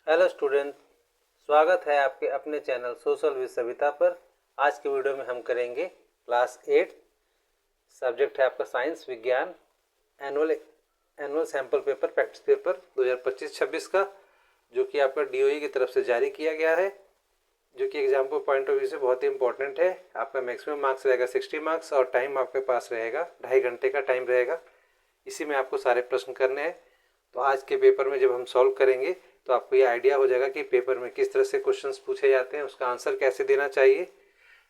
Hello student, स्वागत है आपके अपने चैनल सोशल विद सविता पर। आज की वीडियो में हम करेंगे क्लास 8, सब्जेक्ट है आपका साइंस विज्ञान, annual sample paper practice paper 2025-26 का, जो कि आपका डीओई की तरफ से जारी किया गया है, जो कि एग्जाम को पॉइंट ऑफ व्यू से बहुत ही इंपॉर्टेंट है। आपका मैक्सिमम मार्क्स रहेगा 60 मार्क्स और टाइम आपके पास रहेगा 2.5 घंटे का टाइम रहेगा। इसी में आपको सारे प्रश्न करने हैं। तो आज के पेपर में जब हम सॉल्व करेंगे तो आपको ये आइडिया हो जाएगा कि पेपर में किस तरह से क्वेश्चंस पूछे जाते हैं, उसका आंसर कैसे देना चाहिए,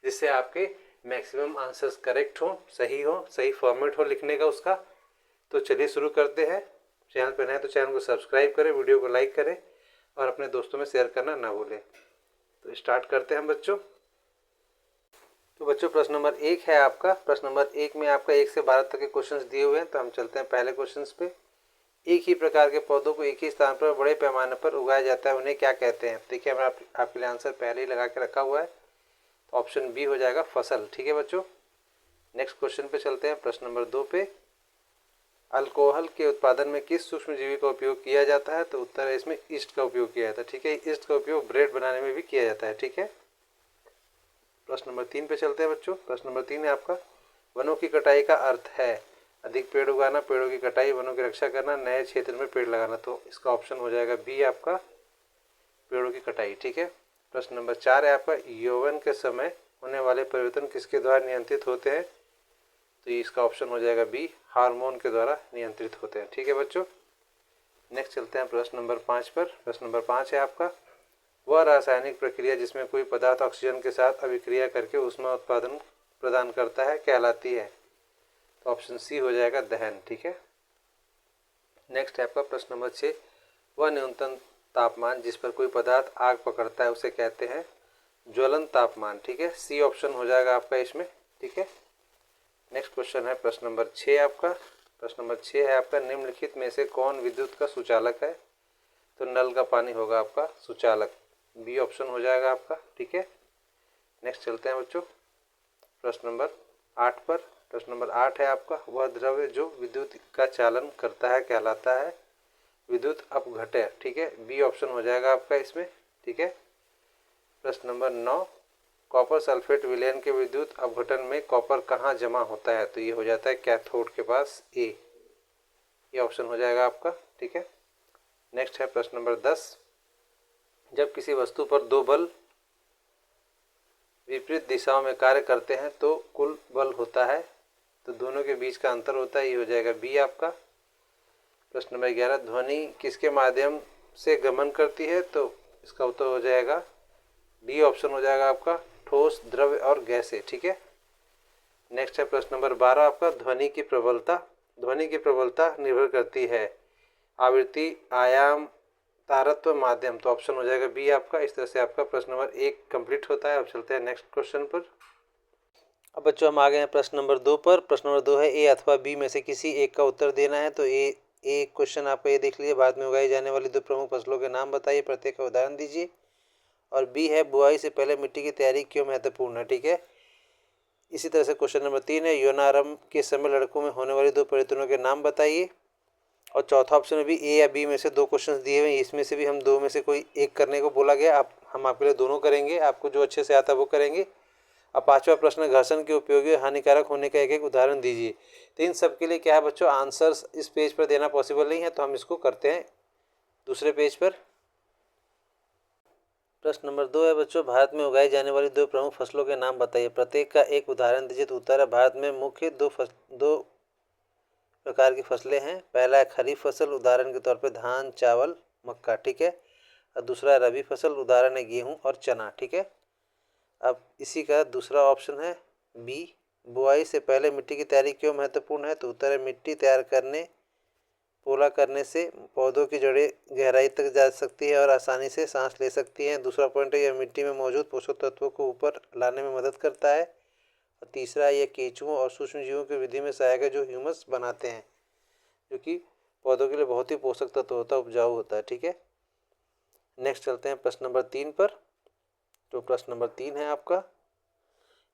जिससे आपके मैक्सिमम आंसर्स करेक्ट हो, सही फॉर्मेट हो लिखने का उसका। तो चलिए शुरू करते हैं। चैनल पर नए तो चैनल को सब्सक्राइब करें, वीडियो को लाइक करें और अपने दोस्तों में शेयर करना ना भूलें। तो स्टार्ट करते हैं बच्चों। तो बच्चों प्रश्न नंबर 1 है आपका। प्रश्न नंबर 1 में आपका 1 से 12 तक के क्वेश्चंस दिए हुए हैं। तो हम चलते हैं पहले क्वेश्चंस पे। एक ही प्रकार के पौधों को एक ही स्थान पर बड़े पैमाने पर उगाया जाता है, उन्हें क्या कहते हैं? देखिए हमें आपके लिए आंसर पहले ही लगा के रखा हुआ है, तो ऑप्शन बी हो जाएगा फसल। ठीक है बच्चों, नेक्स्ट क्वेश्चन पे चलते हैं। प्रश्न नंबर 2 पे, अल्कोहल के उत्पादन में किस सूक्ष्मजीवी का उपयोग किया जाता है? तो उत्तर है इसमें ईस्ट का उपयोग किया जाता है। ठीक है, ईस्ट का उपयोग ब्रेड बनाने में भी किया जाता है। ठीक है, प्रश्न नंबर 3 पे चलते हैं बच्चों। प्रश्न नंबर 3 है आपका, वनों की कटाई का अर्थ है अधिक पेड़ उगाना, पेड़ों की कटाई, वनों की रक्षा करना, नए क्षेत्र में पेड़ लगाना। तो इसका ऑप्शन हो जाएगा बी आपका, पेड़ों की कटाई। ठीक है, प्रश्न नंबर 4 है आपका, यौवन के समय होने वाले परिवर्तन किसके द्वारा नियंत्रित होते हैं? तो इसका ऑप्शन हो जाएगा बी, हार्मोन के द्वारा नियंत्रित होते हैं। ठीक है बच्चों, नेक्स्ट चलते हैं प्रश्न नंबर 5 पर। प्रश्न नंबर 5 है आपका, वह रासायनिक प्रक्रिया जिसमें कोई पदार्थ ऑक्सीजन के साथ अभिक्रिया करके ऊष्मा उत्पादन प्रदान करता है कहलाती है? तो ऑप्शन सी हो जाएगा दहन। ठीक है, नेक्स्ट है आपका प्रश्न नंबर 6, वह न्यूनतम तापमान जिस पर कोई पदार्थ आग पकड़ता है उसे कहते हैं ज्वलन तापमान। ठीक है, सी ऑप्शन हो जाएगा आपका इसमें। ठीक है, नेक्स्ट क्वेश्चन है प्रश्न नंबर 6 आपका। प्रश्न नंबर 6 है आपका, निम्नलिखित में से कौन विद्युत का सुचालक है? तो नल का पानी होगा आपका सुचालक, बी ऑप्शन हो जाएगा आपका। ठीक है, नेक्स्ट चलते हैं बच्चों प्रश्न नंबर 8 पर। प्रश्न नंबर 8 है आपका, वह द्रव्य जो विद्युत का चालन करता है कहलाता है विद्युत अपघटय। ठीक है, बी ऑप्शन हो जाएगा आपका इसमें। ठीक है, प्रश्न नंबर 9, कॉपर सल्फेट विलयन के विद्युत अपघटन में कॉपर कहाँ जमा होता है? तो ये हो जाता है कैथोड के पास, ए, ये ऑप्शन हो जाएगा आपका। ठीक है, नेक्स्ट है प्रश्न नंबर 10, जब किसी वस्तु पर दो बल विपरीत दिशाओं में कार्य करते हैं तो कुल बल होता है, तो दोनों के बीच का अंतर होता है, ये हो जाएगा बी आपका। प्रश्न नंबर 11, ध्वनि किसके माध्यम से गमन करती है? तो इसका उत्तर हो जाएगा डी ऑप्शन हो जाएगा आपका, ठोस, द्रव्य और गैसें। ठीक है, नेक्स्ट है प्रश्न नंबर 12 आपका, ध्वनि की प्रबलता। ध्वनि की प्रबलता निर्भर करती है आवृत्ति, आयाम, तारत्व, माध्यम। तो ऑप्शन हो जाएगा बी आपका। इस तरह से आपका प्रश्न नंबर 1 कंप्लीट होता है। अब चलते हैं नेक्स्ट क्वेश्चन पर। अब बच्चों हम आ गए हैं प्रश्न नंबर 2 पर। प्रश्न नंबर 2 है, ए अथवा बी में से किसी एक का उत्तर देना है। तो ए क्वेश्चन आपका ये देख लीजिए, भारत में उगाई जाने वाली 2 प्रमुख फसलों के नाम बताइए, प्रत्येक का उदाहरण दीजिए। और बी है, बुआई से पहले मिट्टी की तैयारी क्यों महत्वपूर्ण है? ठीक है, इसी तरह से क्वेश्चन नंबर 3 है, यौनारंभ के समय लड़कों में होने वाली 2 परिवर्तनों के नाम बताइए। और चौथा ऑप्शन में भी ए या बी में से 2 क्वेश्चन दिए हुए हैं, इसमें से भी हम 2 में से कोई एक करने को बोला गया। हम आपके लिए दोनों करेंगे, आपको जो अच्छे से आता है वो करेंगे। अब 5वां प्रश्न, घर्षण के उपयोगी हानिकारक होने का एक एक उदाहरण दीजिए। तो इन सब के लिए क्या है बच्चों, आंसर्स इस पेज पर देना पॉसिबल नहीं है, तो हम इसको करते हैं दूसरे पेज पर। प्रश्न नंबर 2 है बच्चों, भारत में उगाई जाने वाली 2 प्रमुख फसलों के नाम बताइए, प्रत्येक का एक उदाहरण दीजिए। तो उत्तर है, भारत में मुख्य दो प्रकार की फसलें हैं। पहला है खरीफ फसल, उदाहरण के तौर पे धान, चावल, मक्का। ठीक है, और दूसरा है रबी फसल, उदाहरण है गेहूं और चना। ठीक है, अब इसी का दूसरा ऑप्शन है बी, बुआई से पहले मिट्टी की तैयारी क्यों महत्वपूर्ण है? तो उत्तर है, मिट्टी तैयार करने, पोला करने से पौधों की जड़ें गहराई तक जा सकती है और आसानी से सांस ले सकती हैं। दूसरा पॉइंट है, यह मिट्टी में मौजूद पोषक तत्वों को ऊपर लाने में मदद करता है। और तीसरा, यह केंचुओं और सूक्ष्म जीवों की वृद्धि में सहायक है जो ह्यूमस बनाते हैं, जो कि पौधों के लिए बहुत ही पोषक तत्व होता है, उपजाऊ होता है। ठीक है, नेक्स्ट चलते हैं प्रश्न नंबर 3 पर। तो प्रश्न नंबर 3 है आपका,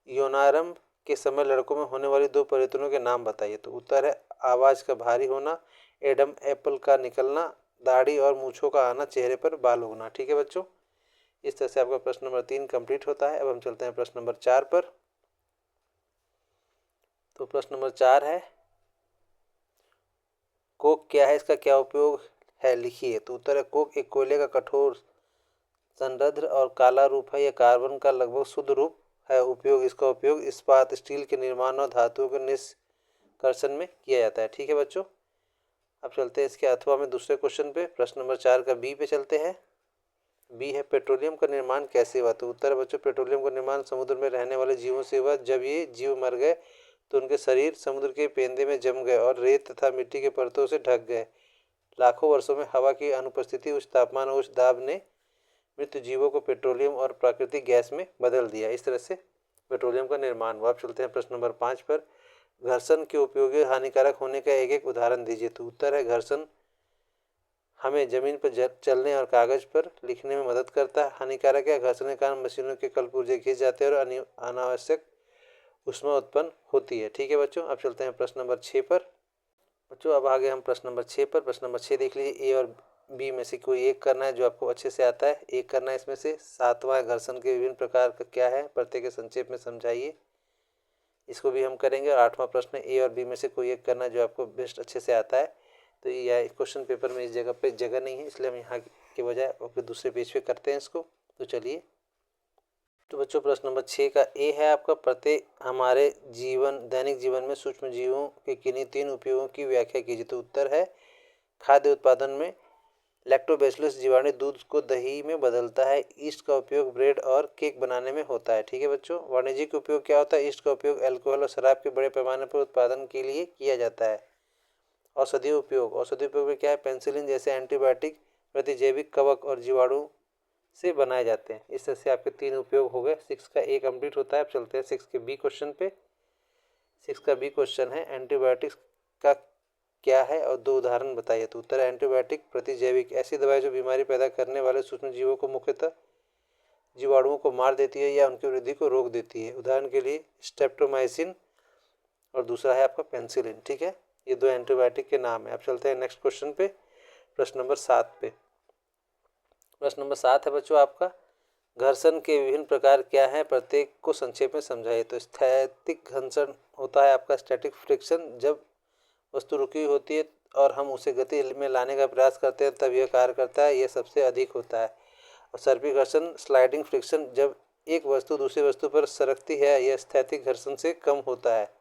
यौनारंभ के समय लड़कों में होने वाली 2 परिवर्तनों के नाम बताइए। तो उत्तर है, आवाज़ का भारी होना, एडम एप्पल का निकलना, दाढ़ी और मूंछों का आना, चेहरे पर बाल उगना। ठीक है बच्चों, इस तरह से आपका प्रश्न नंबर 3 कंप्लीट होता है। अब हम चलते हैं प्रश्न नंबर 4 पर। तो प्रश्न नंबर 4 है, कोक क्या है, इसका क्या उपयोग है, लिखिए। तो उत्तर है, कोक एक कोयले का कठोर संरद्र और काला रूप है। यह कार्बन का लगभग शुद्ध रूप है। उपयोग, इसका उपयोग इस्पात, स्टील के निर्माण और धातुओं के निष्कर्षण में किया जाता है। ठीक है बच्चों, अब चलते हैं इसके अथवा में दूसरे क्वेश्चन पे। प्रश्न नंबर 4 का बी पे चलते हैं। बी है, पेट्रोलियम का निर्माण कैसे हुआ। तो उत्तर है बच्चों, पेट्रोलियम का निर्माण समुद्र में रहने वाले जीवों से हुआ। जब ये जीव मर गए तो उनके शरीर समुद्र के पेंदे में जम गए और रेत तथा मिट्टी के परतों से ढक गए। लाखों वर्षों में हवा की अनुपस्थिति, उच्च तापमान और उच्च दाब ने मृत जीवों को पेट्रोलियम और प्राकृतिक गैस में बदल दिया। इस तरह से पेट्रोलियम का निर्माण हुआ। अब चलते हैं प्रश्न नंबर 5 पर। घर्षण के उपयोगी और हानिकारक होने का एक एक उदाहरण दीजिए। तो उत्तर है, घर्षण हमें जमीन पर चलने और कागज पर लिखने में मदद करता है। हानिकारक है, घर्षण के कारण मशीनों के कलपुर्जे खींच जाते हैं और अनावश्यक ऊष्मा उत्पन्न होती है। ठीक है बच्चों, अब चलते हैं प्रश्न नंबर 6 पर। बच्चों अब आगे हम प्रश्न नंबर 6 पर। प्रश्न नंबर 6 देख लीजिए, ए और बी में से कोई एक करना है जो आपको अच्छे से आता है। एक करना है इसमें से। 7वां है, घर्षण के विभिन्न प्रकार का क्या है, प्रत्येक संक्षेप में समझाइए। इसको भी हम करेंगे। और 8वां प्रश्न, ए और बी में से कोई एक करना है जो आपको बेस्ट अच्छे से आता है। तो यह क्वेश्चन पेपर में इस जगह पे जगह नहीं है, इसलिए हम यहाँ के बजाय आपके दूसरे पेज पे करते हैं इसको। तो चलिए, तो बच्चों प्रश्न नंबर 6 का ए है आपका, प्रत्येक हमारे दैनिक जीवन में सूक्ष्म जीवों के किन्हीं 3 उपयोगों की व्याख्या कीजिए। तो उत्तर है, खाद्य उत्पादन में लैक्टोबैसिलस जीवाणु दूध को दही में बदलता है। ईस्ट का उपयोग ब्रेड और केक बनाने में होता है। ठीक है बच्चों, वाणिज्यिक उपयोग क्या होता है। ईस्ट का उपयोग अल्कोहल और शराब के बड़े पैमाने पर उत्पादन के लिए किया जाता है। औषधीय उपयोग, औषधीय उपयोग में क्या है, पेंसिलिन जैसे एंटीबायोटिक प्रतिजैविक कवक और जीवाणु से बनाए जाते हैं। इस तरह से आपके 3 उपयोग हो गए। 6 का ए कंप्लीट होता है। अब चलते हैं 6 के बी क्वेश्चन पे। 6 का बी क्वेश्चन है, एंटीबायोटिक्स का क्या है और 2 उदाहरण बताइए। तो उत्तर है, एंटीबायोटिक प्रतिजैविक ऐसी दवाई जो बीमारी पैदा करने वाले सूक्ष्म जीवों को, मुख्यतः जीवाणुओं को मार देती है या उनकी वृद्धि को रोक देती है। उदाहरण के लिए स्ट्रेप्टोमाइसिन और दूसरा है आपका पेंसिलिन। ठीक है, ये 2 एंटीबायोटिक के नाम है। अब चलते हैं नेक्स्ट क्वेश्चन पे, प्रश्न नंबर 7 पे। प्रश्न नंबर 7 है बच्चों आपका, घर्षण के विभिन्न प्रकार क्या हैं, प्रत्येक को संक्षेप में समझाइए। तो स्थैतिक घर्षण होता है आपका, स्टैटिक फ्रिक्शन, जब वस्तु रुकी होती है और हम उसे गति में लाने का प्रयास करते हैं तब यह कार्य करता है, यह सबसे अधिक होता है। और सर्पिल घर्षण, स्लाइडिंग फ्रिक्शन, जब एक वस्तु दूसरी वस्तु पर सरकती है, यह स्थैतिक घर्षण से कम होता है।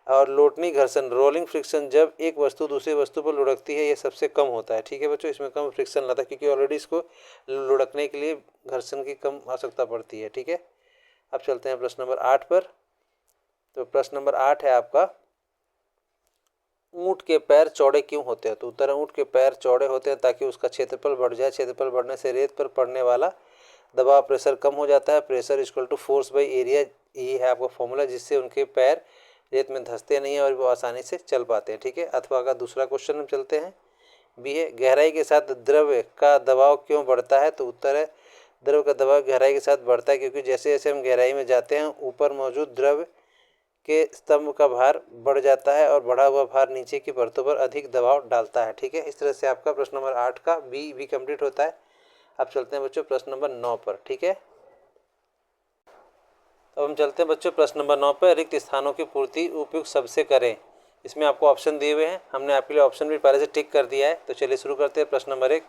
और लोटनी घर्षण, रोलिंग फ्रिक्शन, जब एक वस्तु दूसरी वस्तु पर लुढ़कती है, यह सबसे कम होता है। ठीक है बच्चों, इसमें कम फ्रिक्शन लाता है क्योंकि ऑलरेडी इसको लुढ़कने के लिए घर्षण की कम आवश्यकता पड़ती है। ठीक है, अब चलते हैं प्रश्न नंबर 8 पर। तो प्रश्न नंबर 8 है आपका, ऊँट के पैर चौड़े क्यों होते हैं। तो उत्तर है, ऊँट के पैर चौड़े होते हैं ताकि उसका क्षेत्रफल बढ़ जाए। क्षेत्रफल बढ़ने से रेत पर पड़ने वाला दबाव, प्रेशर कम हो जाता है। Pressure equal to force by area, यही है आपका फॉर्मूला, जिससे उनके पैर रेत में धंसते नहीं है और वो आसानी से चल पाते हैं। ठीक है, अथवा का दूसरा क्वेश्चन हम चलते हैं। बी है, गहराई के साथ द्रव का दबाव क्यों बढ़ता है। तो उत्तर है, द्रव का दबाव गहराई के साथ बढ़ता है क्योंकि जैसे जैसे हम गहराई में जाते हैं, ऊपर मौजूद द्रव के स्तंभ का भार बढ़ जाता है और बढ़ा हुआ भार नीचे की परतों पर अधिक दबाव डालता है। ठीक है, इस तरह से आपका प्रश्न नंबर 8 का बी भी कंप्लीट होता है। अब चलते हैं बच्चों प्रश्न नंबर 9 पर। ठीक है, अब हम चलते हैं बच्चों प्रश्न नंबर 9 पर, रिक्त स्थानों की पूर्ति उपयुक्त शब्द से करें। इसमें आपको ऑप्शन दिए हुए हैं, हमने आपके लिए ऑप्शन भी पहले से टिक कर दिया है। तो चलिए शुरू करते हैं। प्रश्न नंबर 1,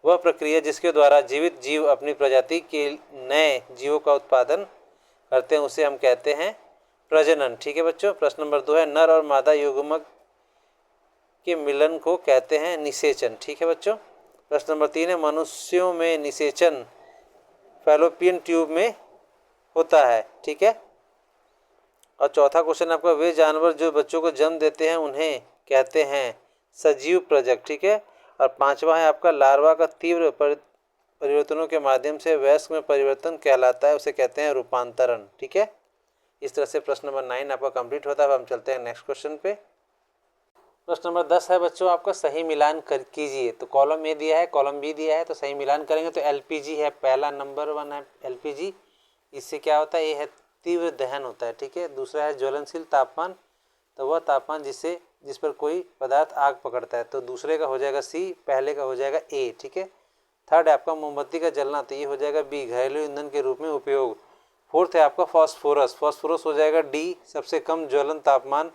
वह प्रक्रिया जिसके द्वारा जीवित जीव अपनी प्रजाति के नए जीवों का उत्पादन करते हैं उसे हम कहते हैं प्रजनन। ठीक है बच्चों। प्रश्न नंबर 2 है, नर और मादा युग्मक के मिलन को कहते हैं निषेचन। ठीक है बच्चों। प्रश्न नंबर 3 है, मनुष्यों में निषेचन फैलोपियन ट्यूब में होता है। ठीक है, और चौथा क्वेश्चन आपका, वे जानवर जो बच्चों को जन्म देते हैं उन्हें कहते हैं सजीव प्रजक। ठीक है, और 5वां है आपका, लार्वा का तीव्र परिवर्तनों के माध्यम से वयस्क में परिवर्तन कहलाता है, उसे कहते हैं रूपांतरण। ठीक है, इस तरह से प्रश्न नंबर 9 आपका कंप्लीट होता है। अब हम चलते हैं नेक्स्ट क्वेश्चन पे। प्रश्न नंबर 10 है बच्चों आपका, सही मिलान कीजिए। तो कॉलम ए दिया है, कॉलम बी दिया है, तो सही मिलान करेंगे तो एलपीजी है, पहला नंबर 1 है एलपीजी। इससे क्या होता है, ये है तीव्र दहन होता है। ठीक है, दूसरा है ज्वलनशील तापमान, तो वह तापमान जिस पर कोई पदार्थ आग पकड़ता है। तो दूसरे का हो जाएगा सी, पहले का हो जाएगा ए। ठीक है। थर्ड है आपका मोमबत्ती का जलना, तो ये हो जाएगा बी, घरेलू ईंधन के रूप में उपयोग। फोर्थ है आपका फास्फोरस, फास्फोरस हो जाएगा डी, सबसे कम ज्वलन तापमान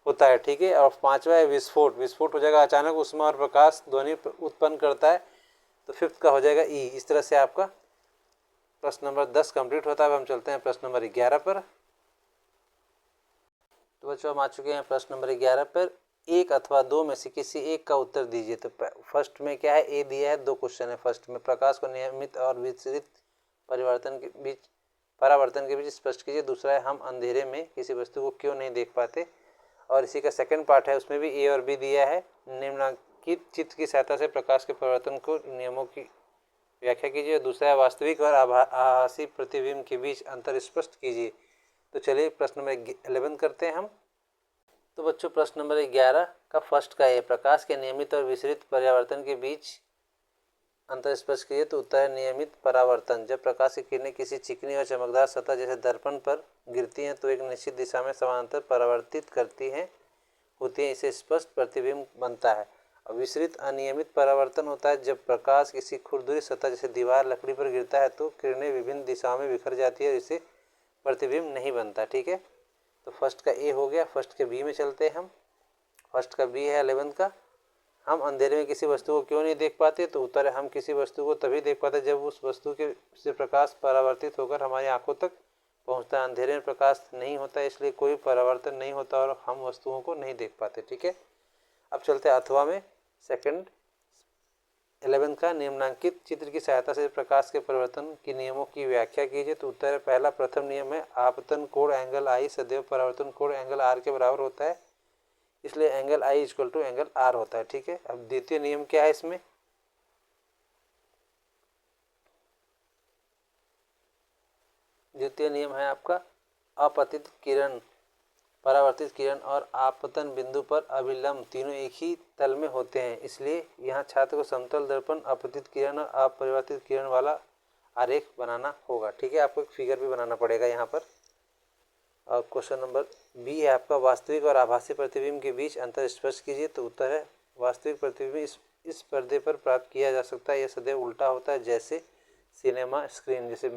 होता है। ठीक है। और पांचवा है विस्फोट, विस्फोट हो जाएगा अचानक ऊष्मा और प्रकाश ध्वनि उत्पन्न करता है। तो फिफ्थ का हो जाएगा ई। इस तरह से आपका प्रश्न नंबर 10 कंप्लीट होता है। अब हम चलते हैं प्रश्न नंबर 11 पर। तो बच्चों हम आ चुके हैं प्रश्न नंबर 11 पर। एक अथवा दो में से किसी एक का उत्तर दीजिए। तो फर्स्ट में क्या है, ए दिया है, दो क्वेश्चन है। फर्स्ट में प्रकाश को नियमित और विचलित परावर्तन के बीच स्पष्ट कीजिए। दूसरा है हम अंधेरे में किसी वस्तु को क्यों नहीं देख पाते। और इसी का सेकंड पार्ट है, उसमें भी ए और बी दिया है। निम्नलिखित चित्र की सहायता से प्रकाश के परिवर्तन को नियमों की व्याख्या कीजिए। दूसरा है वास्तविक और आभासी प्रतिबिंब के बीच अंतर स्पष्ट कीजिए। तो चलिए प्रश्न नंबर 11 करते हैं हम। तो बच्चों प्रश्न नंबर 11 का फर्स्ट का है, प्रकाश के नियमित और विसरित परावर्तन के बीच अंतर स्पष्ट कीजिए। तो उत्तर है नियमित परावर्तन। जब प्रकाश की किरणें किसी चिकनी और चमकदार सतह जैसे दर्पण पर गिरती हैं तो एक निश्चित दिशा में समानांतर परावर्तित होती हैं, इसे स्पष्ट प्रतिबिंब बनता है। और विसरित अनियमित परावर्तन होता है जब प्रकाश किसी खुरदुरी सतह जैसे दीवार, लकड़ी पर गिरता है तो किरणें विभिन्न दिशाओं में बिखर जाती है और इसे प्रतिबिंब नहीं बनता। ठीक है। तो फर्स्ट का ए हो गया। फर्स्ट के बी में चलते हैं हम। फर्स्ट का बी है 11 का, हम अंधेरे में किसी वस्तु को क्यों नहीं देख पाते। तो उत्तर है हम किसी वस्तु को तभी देख पाते जब उस वस्तु के से प्रकाश परावर्तित होकर हमारी आंखों तक पहुंचता है। अंधेरे में प्रकाश नहीं होता, इसलिए कोई परावर्तन नहीं होता और हम वस्तुओं को नहीं देख पाते। ठीक है। अब चलते हैं अथवा में। सेकंड 11 का, निम्नांकित चित्र की सहायता से प्रकाश के परिवर्तन के नियमों की व्याख्या कीजिए। तो उत्तर है पहला, प्रथम नियम है आपतन कोण एंगल आई सदैव परावर्तन कोण एंगल आर के बराबर होता है, इसलिए angle I equal to angle R होता है। ठीक है। अब द्वितीय नियम क्या है इसमें, द्वितीय नियम है आपका अपतित किरण, परावर्तित किरण और आपतन बिंदु पर अभिलंब तीनों एक ही तल में होते हैं, इसलिए यहाँ छात्र को समतल दर्पण, अपतित किरण और अपरिवर्तित किरण वाला आरेख बनाना होगा। ठीक है। आपको एक फिगर भी बनाना पड़ेगा यहाँ पर। और क्वेश्चन नंबर बी है आपका, वास्तविक और आभासी प्रतिबिंब के बीच अंतर स्पष्ट कीजिए। तो उत्तर है वास्तविक प्रतिबिंब इस पर्दे पर प्राप्त किया जा सकता है, यह सदैव उल्टा होता है, जैसे सिनेमा स्क्रीन, जैसे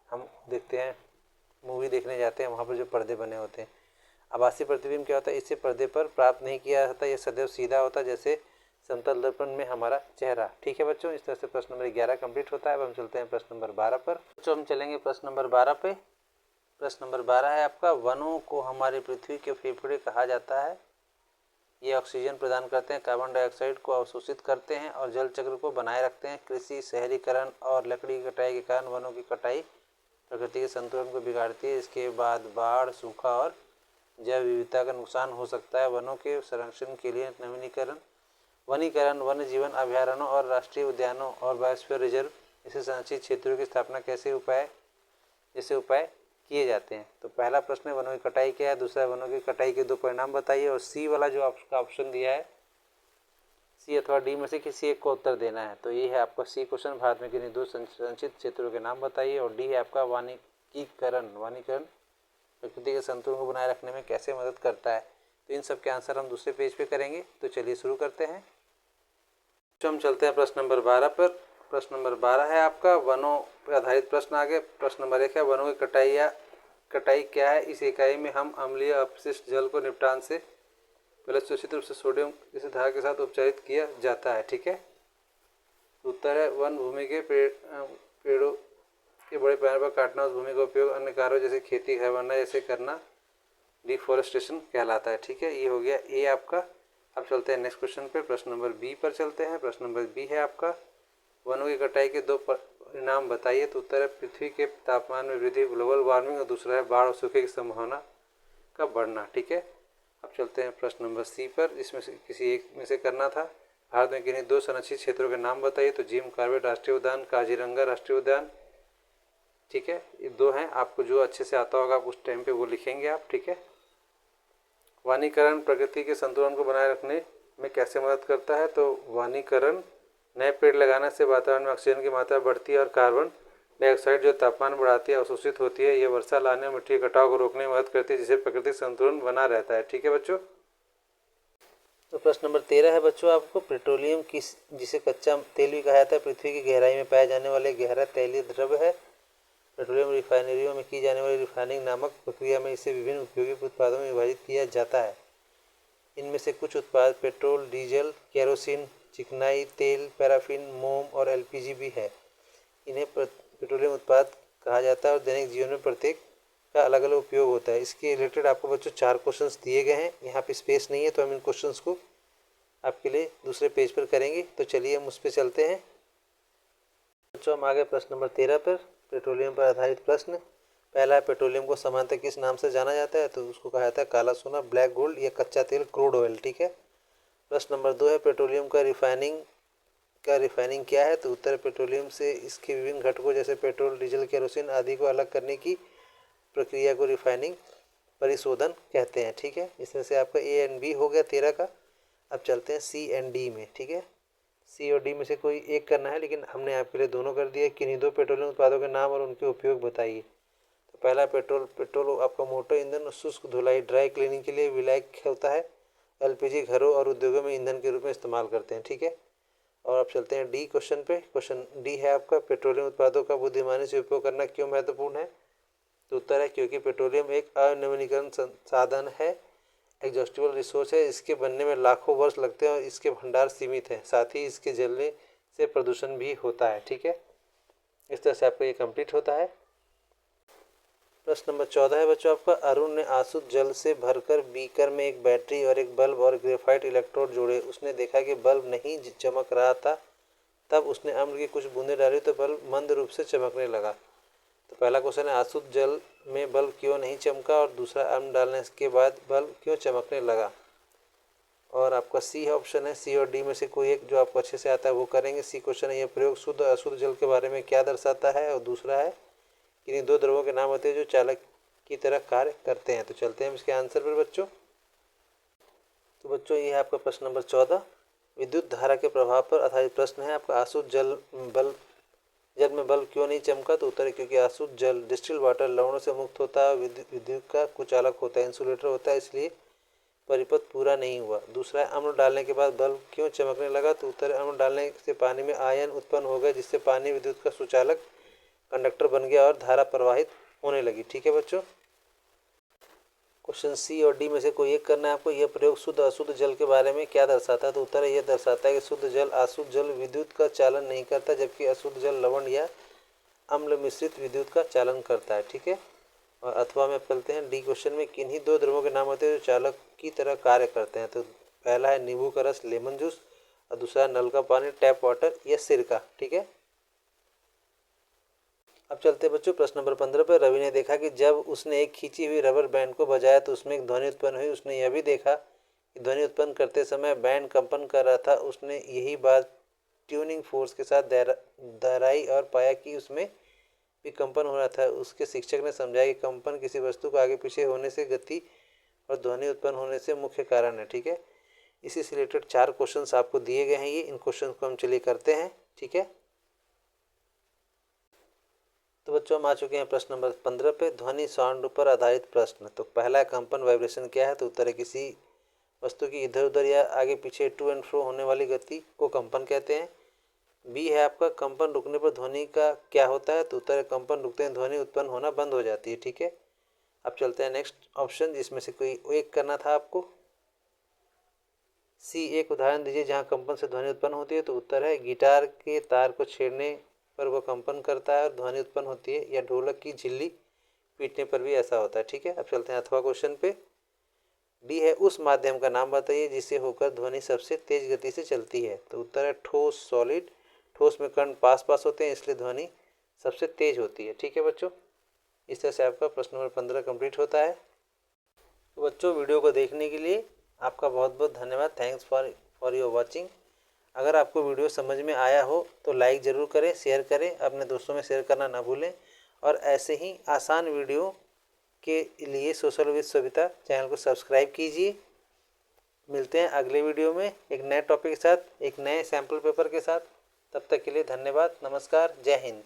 हम देखते हैं मूवी देखने जाते हैं वहाँ पर जो पर्दे बने होते हैं। आभासी प्रतिबिंब क्या होता है, इससे पर्दे पर प्राप्त नहीं किया जाता, यह सदैव सीधा होता है, जैसे समतल दर्पण में हमारा चेहरा। ठीक है बच्चों। इस तरह से प्रश्न नंबर 11 कंप्लीट होता है। अब हम चलते हैं प्रश्न नंबर 12 पर। बच्चों हम चलेंगे प्रश्न नंबर 12 पे। प्रश्न नंबर 12 है आपका, वनों को हमारी पृथ्वी के फेफड़े कहा जाता है। ये ऑक्सीजन प्रदान करते हैं, कार्बन डाइऑक्साइड को अवशोषित करते हैं और जल चक्र को बनाए रखते हैं। कृषि, शहरीकरण और लकड़ी की कटाई के कारण वनों की कटाई प्रकृति के संतुलन को बिगाड़ती है। इसके बाद बाढ़, सूखा और जैव विविधता का नुकसान हो सकता है। वनों के संरक्षण के लिए वनीकरण, वन्य जीवन अभयारण्यों और राष्ट्रीय उद्यानों और बायोस्फीयर रिजर्व जैसे संरक्षित क्षेत्रों की स्थापना जैसे उपाय किए जाते हैं। तो पहला प्रश्न है वनों की कटाई क्या है, दूसरा है वनों की कटाई के दो परिणाम बताइए, और सी वाला जो आपका ऑप्शन दिया है, सी अथवा डी में से किसी एक को उत्तर देना है। तो ये है आपका सी क्वेश्चन, भारत में किन्हीं दो संरक्षित क्षेत्रों के नाम बताइए। और डी है आपका वानिकीकरण प्रकृति के संतुलन को बनाए रखने में कैसे मदद करता है। तो इन सब के आंसर हम दूसरे पेज पे करेंगे। तो चलिए शुरू करते हैं। तो हम चलते हैं प्रश्न नंबर 12 पर। प्रश्न नंबर 12 है आपका, वनों पर आधारित प्रश्न आगे। प्रश्न नंबर 1 है, वनों की कटाई क्या है। इस इकाई में हम अम्लीय अपशिष्ट जल को निपटान से पहले सुनिश्चित रूप से सोडियम जैसे धारा के साथ उपचारित किया जाता है। ठीक है। उत्तर है वन भूमि के पेड़ों के बड़े पैमाने पर काटना, उस भूमि का उपयोग अन्य कार्यों जैसे खेती, घर बनाना जैसे करना डिफॉरेस्टेशन कहलाता है। ठीक है। ये हो गया ए आपका। अब चलते हैं नेक्स्ट क्वेश्चन पे। प्रश्न नंबर बी पर चलते हैं। प्रश्न नंबर बी है आपका, वनों की कटाई के दो परिणाम बताइए। तो उत्तर है पृथ्वी के तापमान में वृद्धि, ग्लोबल वार्मिंग, और दूसरा है बाढ़ और सूखे की संभावना का बढ़ना। ठीक है। अब चलते हैं प्रश्न नंबर सी पर, जिसमें से किसी एक में से करना था। भारत में किन्हीं दो संरक्षित क्षेत्रों के नाम बताइए। तो जिम कॉर्बेट राष्ट्रीय उद्यान, काजीरंगा राष्ट्रीय उद्यान। ठीक है। ये दो हैं, आपको जो अच्छे से आता होगा आप उस टाइम पे वो लिखेंगे आप। ठीक है। वनीकरण प्रकृति के संतुलन को बनाए रखने में कैसे मदद करता है। तो वनीकरण, नए पेड़ लगाने से वातावरण में ऑक्सीजन की मात्रा बढ़ती है और कार्बन डाइऑक्साइड जो तापमान बढ़ाती है अवशोषित होती है। ये वर्षा लाने और मिट्टी के कटाव को रोकने में मदद करती है, जिससे प्राकृतिक संतुलन बना रहता है। ठीक है बच्चों। तो प्रश्न नंबर 13 है बच्चों आपको, पेट्रोलियम किस जिसे कच्चा तेल भी कहा जाता है पृथ्वी की गहराई में पाया जाने वाले गहरा तैलीय द्रव्य है। पेट्रोलियम रिफाइनरियों में की जाने वाली रिफाइनिंग नामक प्रक्रिया में इसे विभिन्न उपयोगी उत्पादों में विभाजित किया जाता है। इनमें से कुछ उत्पाद पेट्रोल, डीजल, केरोसिन, चिकनाई तेल, पैराफिन, मोम और एलपीजी भी है। इन्हें पेट्रोलियम उत्पाद कहा जाता है और दैनिक जीवन में प्रत्येक का अलग अलग उपयोग होता है। इसके रिलेटेड आपको बच्चों 4 क्वेश्चंस दिए गए हैं। यहाँ पे स्पेस नहीं है तो हम इन क्वेश्चंस को आपके लिए दूसरे पेज पर करेंगे। तो चलिए हम उस पर चलते हैं बच्चों। हम आगे प्रश्न नंबर 13 पर, पेट्रोलियम पर आधारित प्रश्न। पहला है, पेट्रोलियम को सामान्यतः किस नाम से जाना जाता है? तो उसको कहा जाता है काला सोना, ब्लैक गोल्ड या कच्चा तेल, क्रूड ऑयल। ठीक है। प्रश्न नंबर 2 है, पेट्रोलियम का रिफाइनिंग क्या है? तो उत्तर, पेट्रोलियम से इसके विभिन्न घटकों जैसे पेट्रोल, डीजल, केरोसिन आदि को अलग करने की प्रक्रिया को रिफाइनिंग परिशोधन कहते हैं। ठीक है। इसमें से आपका ए एंड बी हो गया 13 का। अब चलते हैं सी एंड डी में। ठीक है। सी और डी में से कोई एक करना है, लेकिन हमने आपके लिए दोनों कर दिए। किन्हीं 2 पेट्रोलियम उत्पादों के नाम और उनके उपयोग बताइए। तो पहला पेट्रोल आपका मोटर ईंधन और शुष्क धुलाई ड्राई क्लीनिंग के लिए विलायक होता है। एलपीजी घरों और उद्योगों में ईंधन के रूप में इस्तेमाल करते हैं। ठीक है। और अब चलते हैं डी क्वेश्चन पे। क्वेश्चन डी है आपका, पेट्रोलियम उत्पादों का बुद्धिमानी से उपयोग करना क्यों महत्वपूर्ण है? तो उत्तर है क्योंकि पेट्रोलियम एक अनवीनीकरण संसाधन है, एग्जॉस्टिबल रिसोर्स है। इसके बनने में लाखों वर्ष लगते हैं और इसके भंडार सीमित हैं। साथ ही इसके जलने से प्रदूषण भी होता है। ठीक है। इस तरह से आपका ये कंप्लीट होता है। प्रश्न नंबर 14 है बच्चों आपका, अरुण ने आसुत जल से भरकर बीकर में एक बैटरी और एक बल्ब और ग्रेफाइट इलेक्ट्रोड जोड़े। उसने देखा कि बल्ब नहीं चमक रहा था। तब उसने अम्ल की कुछ बूंदें डाली तो बल्ब मंद रूप से चमकने लगा। तो पहला क्वेश्चन है, आसुत जल में बल्ब क्यों नहीं चमका? और दूसरा, अम्ल डालने के बाद बल्ब क्यों चमकने लगा? और आपका सी ऑप्शन है। सी और डी में से कोई एक जो आपको अच्छे से आता है वो करेंगे। सी क्वेश्चन है, यह प्रयोग शुद्ध और अशुद्ध जल के बारे में क्या दर्शाता है? और दूसरा है, किन्हीं 2 द्रवों के नाम होते हैं जो चालक की तरह कार्य करते हैं। तो चलते हैं इसके आंसर पर बच्चों। तो बच्चों ये है आपका प्रश्न नंबर 14, विद्युत धारा के प्रभाव पर आधारित प्रश्न है आपका। आसुत जल में बल्ब क्यों नहीं चमका? तो उत्तर है क्योंकि आसुत जल डिस्टिल वाटर लवणों से मुक्त होता है, विद्युत का कुचालक होता है, इंसुलेटर होता है, इसलिए परिपथ पूरा नहीं हुआ। दूसरा है, अम्ल डालने के बाद बल्ब क्यों चमकने लगा? तो उत्तर है, अम्ल डालने से पानी में आयन उत्पन्न हो गए, जिससे पानी विद्युत का सुचालक कंडक्टर बन गया और धारा प्रवाहित होने लगी। ठीक है बच्चों। क्वेश्चन सी और डी में से कोई एक करना है आपको। यह प्रयोग शुद्ध अशुद्ध जल के बारे में क्या दर्शाता है? तो उत्तर है, यह दर्शाता है कि शुद्ध जल अशुद्ध जल विद्युत का चालन नहीं करता, जबकि अशुद्ध जल लवण या अम्ल मिश्रित विद्युत का चालन करता है। ठीक है। और अथवा में चलते हैं डी क्वेश्चन में, किन्हीं 2 द्रवों के नाम होते हैं जो चालक की तरह कार्य करते हैं। तो पहला है नींबू का रस, लेमन जूस, और दूसरा है नल का पानी, टैप वाटर या सिरका। ठीक है। अब चलते बच्चों प्रश्न नंबर 15 पर। रवि ने देखा कि जब उसने एक खींची हुई रबर बैंड को बजाया तो उसमें एक ध्वनि उत्पन्न हुई। उसने यह भी देखा कि ध्वनि उत्पन्न करते समय बैंड कंपन कर रहा था। उसने यही बात ट्यूनिंग फोर्स के साथ दोहराई और पाया कि उसमें भी कंपन हो रहा था। उसके शिक्षक ने समझाया कि कंपन किसी वस्तु को आगे पीछे होने से गति और ध्वनि उत्पन्न होने से मुख्य कारण है। ठीक है। इसी से रिलेटेड 4 क्वेश्चंस आपको दिए गए हैं। ये इन क्वेश्चन को हम चलिए करते हैं। ठीक है। तो बच्चों हम आ चुके हैं प्रश्न नंबर 15 पे, ध्वनि साउंड पर आधारित प्रश्न। तो पहला कंपन वाइब्रेशन क्या है? तो उत्तर है, किसी वस्तु की इधर उधर या आगे पीछे टू एंड फ्रो होने वाली गति को कंपन कहते हैं। बी है आपका, कंपन रुकने पर ध्वनि का क्या होता है? तो उत्तर है, कंपन रुकते हैं ध्वनि उत्पन्न होना बंद हो जाती है। ठीक है। अब चलते हैं नेक्स्ट ऑप्शन, जिसमें से कोई एक करना था आपको। सी, एक उदाहरण दीजिए जहाँ कंपन से ध्वनि उत्पन्न होती है। तो उत्तर है, गिटार के तार को छेड़ने पर वह कंपन करता है और ध्वनि उत्पन्न होती है, या ढोलक की झिल्ली पीटने पर भी ऐसा होता है। ठीक है। अब चलते हैं अथवा क्वेश्चन पे। डी है, उस माध्यम का नाम बताइए जिसे होकर ध्वनि सबसे तेज गति से चलती है। तो उत्तर है ठोस, सॉलिड। ठोस में कण पास पास होते हैं, इसलिए ध्वनि सबसे तेज होती है। ठीक है बच्चों। इस तरह से आपका प्रश्न नंबर 15 कंप्लीट होता है। तो बच्चों वीडियो को देखने के लिए आपका बहुत बहुत धन्यवाद। Thanks for your watching. अगर आपको वीडियो समझ में आया हो तो लाइक ज़रूर करें, शेयर करें, अपने दोस्तों में शेयर करना ना भूलें। और ऐसे ही आसान वीडियो के लिए सोशल विद सविता चैनल को सब्सक्राइब कीजिए। मिलते हैं अगले वीडियो में एक नए टॉपिक के साथ, एक नए सैम्पल पेपर के साथ। तब तक के लिए धन्यवाद। नमस्कार। जय हिंद।